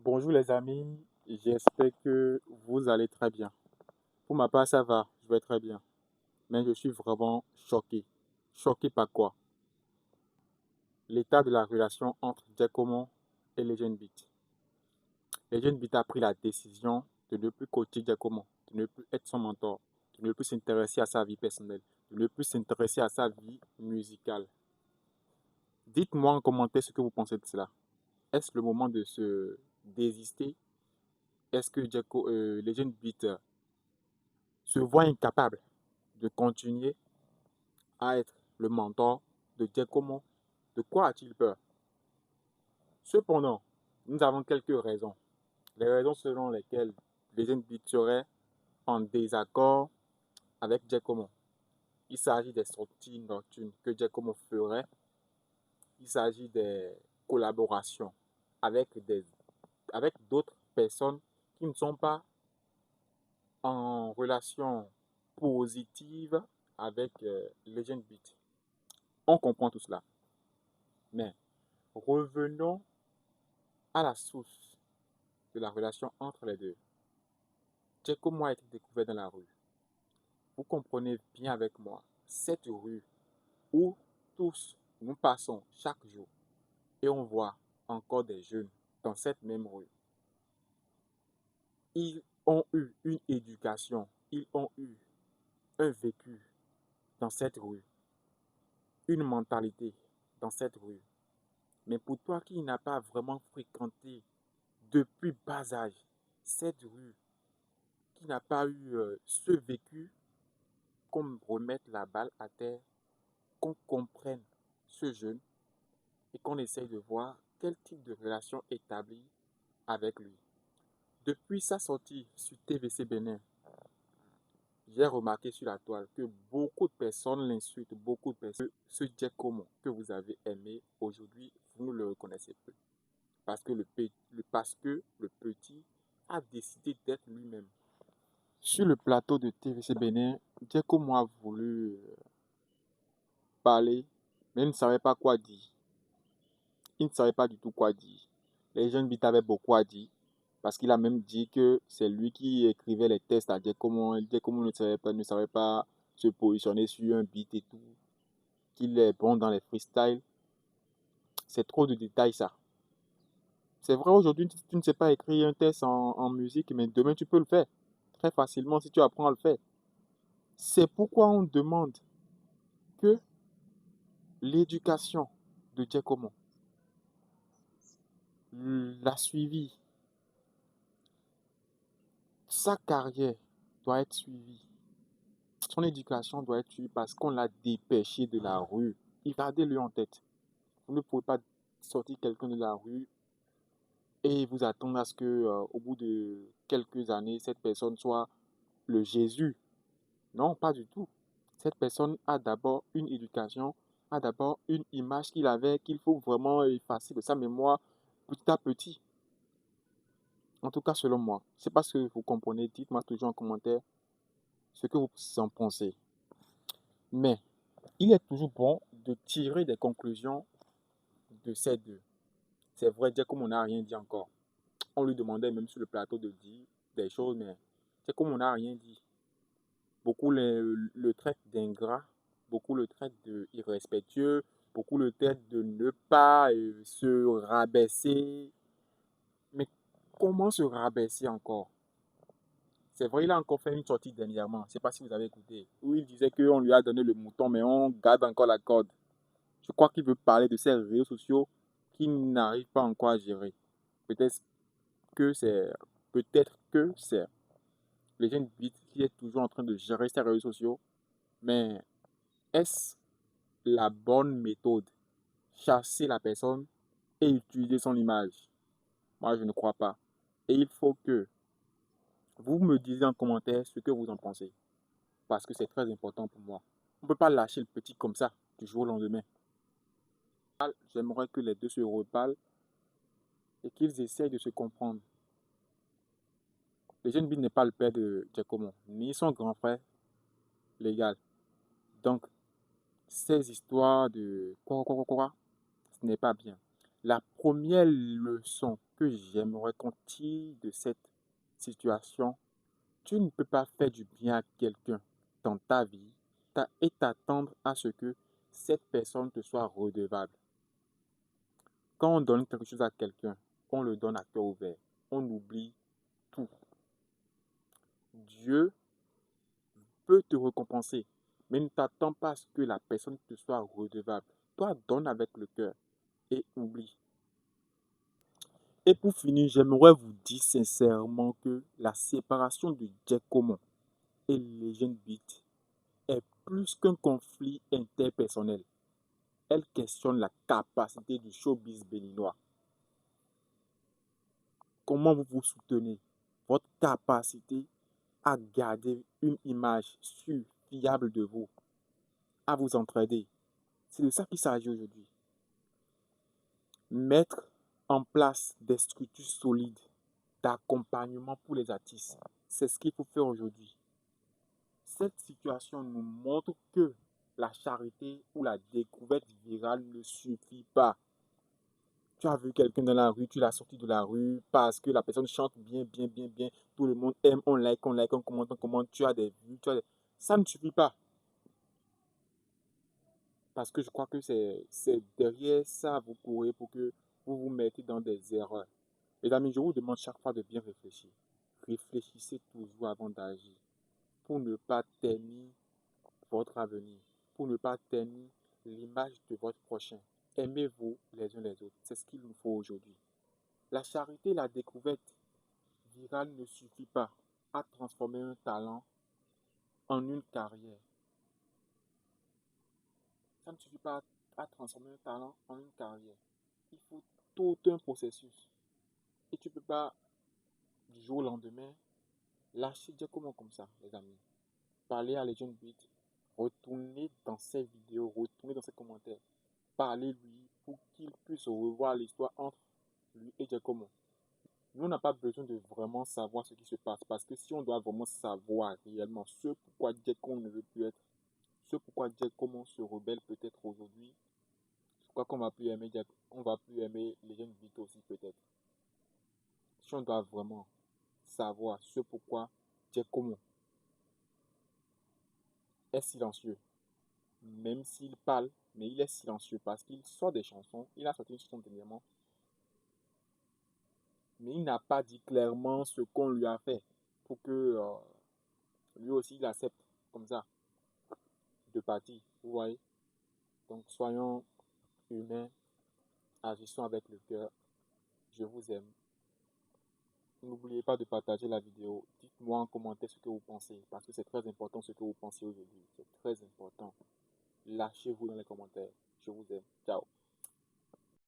Bonjour les amis, j'espère que vous allez très bien. Pour ma part, ça va, je vais très bien. Mais je suis vraiment choqué. Choqué par quoi? L'état de la relation entre Giacomo et Legend Beat. Legend Beat a pris la décision de ne plus coacher Giacomo, de ne plus être son mentor, de ne plus s'intéresser à sa vie personnelle, de ne plus s'intéresser à sa vie musicale. Dites-moi en commentaire ce que vous pensez de cela. Est-ce le moment de se désister? Est-ce que Legend Beat se voit incapable de continuer à être le mentor de Giacomo? De quoi a-t-il peur? Cependant, nous avons quelques raisons. Les raisons selon lesquelles les jeunes beats seraient en désaccord avec Giacomo. Il s'agit des sorties nocturnes que Giacomo ferait. Il s'agit des collaborations avec avec d'autres personnes qui ne sont pas en relation positive avec Legend Beat. On comprend tout cela. Mais revenons à la source de la relation entre les deux. Giacomo a été découvert dans la rue. Vous comprenez bien avec moi, cette rue où tous nous passons chaque jour et on voit encore des jeunes dans cette même rue. Ils ont eu une éducation, ils ont eu un vécu dans cette rue, une mentalité dans cette rue. Mais pour toi qui n'as pas vraiment fréquenté depuis bas âge cette rue, qui n'a pas eu ce vécu, qu'on me remette la balle à terre, qu'on comprenne ce jeune et qu'on essaye de voir quel type de relation établir avec lui. Depuis sa sortie sur TVC Bénin, j'ai remarqué sur la toile que beaucoup de personnes l'insultent, beaucoup de personnes. Ce Giacomo que vous avez aimé, aujourd'hui, vous ne le reconnaissez plus. Parce que le petit a décidé d'être lui-même. Sur le plateau de TVC Bénin, Giacomo a voulu parler, mais il ne savait pas quoi dire. Il ne savait pas du tout quoi dire. Les jeunes beats avaient beaucoup à dire, parce qu'il a même dit que c'est lui qui écrivait les tests à Giacomo. Giacomo ne savait pas se positionner sur un beat et tout, qu'il est bon dans les freestyles. C'est trop de détails ça. C'est vrai, aujourd'hui, tu ne sais pas écrire un test en musique, mais demain tu peux le faire très facilement si tu apprends à le faire. C'est pourquoi on demande que l'éducation de Giacomo, l'a suivi, sa carrière doit être suivie. Son éducation doit être suivie parce qu'on l'a dépêché de la rue. Gardez-le en tête. Vous ne pouvez pas sortir quelqu'un de la rue et vous attendre à ce que, au bout de quelques années, cette personne soit le Jésus. Non, pas du tout. Cette personne a d'abord une éducation, a d'abord une image qu'il avait, qu'il faut vraiment effacer de sa mémoire petit à petit. En tout cas, selon moi. Je ne sais pas ce que vous comprenez. Dites-moi toujours en commentaire ce que vous en pensez. Mais il est toujours bon de tirer des conclusions de ces deux. C'est vrai, dire comme on n'a rien dit encore. On lui demandait même sur le plateau de dire des choses, mais c'est comme on n'a rien dit. Beaucoup le traitent d'ingrat, beaucoup le traitent d'irrespectueux, beaucoup le traitent de ne pas se rabaisser. Mais comment se rabaisser encore? C'est vrai, il a encore fait une sortie dernièrement. Je ne sais pas si vous avez écouté. Où il disait qu'on lui a donné le mouton, mais on garde encore la corde. Je crois qu'il veut parler de ces réseaux sociaux qu'il n'arrive pas encore à gérer. Peut-être que c'est, peut-être que c'est les jeunes beats qui est toujours en train de gérer ces réseaux sociaux. Mais est-ce la bonne méthode? Chasser la personne et utiliser son image? Moi, je ne crois pas. Et il faut que vous me disiez en commentaire ce que vous en pensez. Parce que c'est très important pour moi. On ne peut pas lâcher le petit comme ça, du jour au lendemain. J'aimerais que les deux se reparlent et qu'ils essayent de se comprendre. Le jeune Bill n'est pas le père de Giacomo, ni son grand frère légal. Donc, ces histoires de quoi, ce n'est pas bien. La première leçon que j'aimerais qu'on tire de cette situation. Tu ne peux pas faire du bien à quelqu'un dans ta vie et t'attendre à ce que cette personne te soit redevable. Quand on donne quelque chose à quelqu'un, on le donne à cœur ouvert. On oublie tout. Dieu peut te récompenser, mais ne t'attends pas à ce que la personne te soit redevable. Toi, donne avec le cœur et oublie. Et pour finir, j'aimerais vous dire sincèrement que la séparation de Giacomo et Legend Beat est plus qu'un conflit interpersonnel. Elle questionne la capacité du showbiz béninois. Comment vous vous soutenez? Votre capacité à garder une image sûre, fiable de vous, à vous entraider. C'est de ça qu'il s'agit aujourd'hui. Mettre en place des structures solides d'accompagnement pour les artistes. C'est ce qu'il faut faire aujourd'hui. Cette situation nous montre que la charité ou la découverte virale ne suffit pas. Tu as vu quelqu'un dans la rue, tu l'as sorti de la rue parce que la personne chante bien, bien, bien, bien. Tout le monde aime, on like, on commente, on commente. Tu as des vues, ça ne suffit pas. Parce que je crois que c'est derrière ça, vous courez pour que vous vous mettez dans des erreurs. Les amis, je vous demande chaque fois de bien réfléchir. Réfléchissez toujours avant d'agir pour ne pas ternir votre avenir, pour ne pas ternir l'image de votre prochain. Aimez-vous les uns les autres. C'est ce qu'il nous faut aujourd'hui. La charité et la découverte virale ne suffit pas à transformer un talent en une carrière. Ça ne suffit pas à transformer un talent en une carrière. Il faut tout un processus. Et tu ne peux pas, du jour au lendemain, lâcher Giacomo comme ça, les amis. Parlez à Legend Beat, retournez dans ses vidéos, retournez dans ses commentaires. Parlez-lui pour qu'il puisse revoir l'histoire entre lui et Giacomo. Nous, on n'a pas besoin de vraiment savoir ce qui se passe. Parce que si on doit vraiment savoir réellement ce pourquoi Giacomo ne veut plus être, ce pourquoi Giacomo se rebelle peut-être aujourd'hui, je crois qu'on va plus aimer on va plus aimer Legend Beat aussi peut-être. Si on doit vraiment savoir ce pourquoi Giacomo est silencieux, même s'il parle, mais il est silencieux parce qu'il sort des chansons. Il a sorti une chanson dernièrement, mais il n'a pas dit clairement ce qu'on lui a fait pour que lui aussi il accepte comme ça de partir. Vous voyez? Donc soyons humains, agissons avec le cœur. Je vous aime. N'oubliez pas de partager la vidéo. Dites-moi en commentaire ce que vous pensez parce que c'est très important ce que vous pensez aujourd'hui. C'est très important. Lâchez-vous dans les commentaires. Je vous aime. Ciao.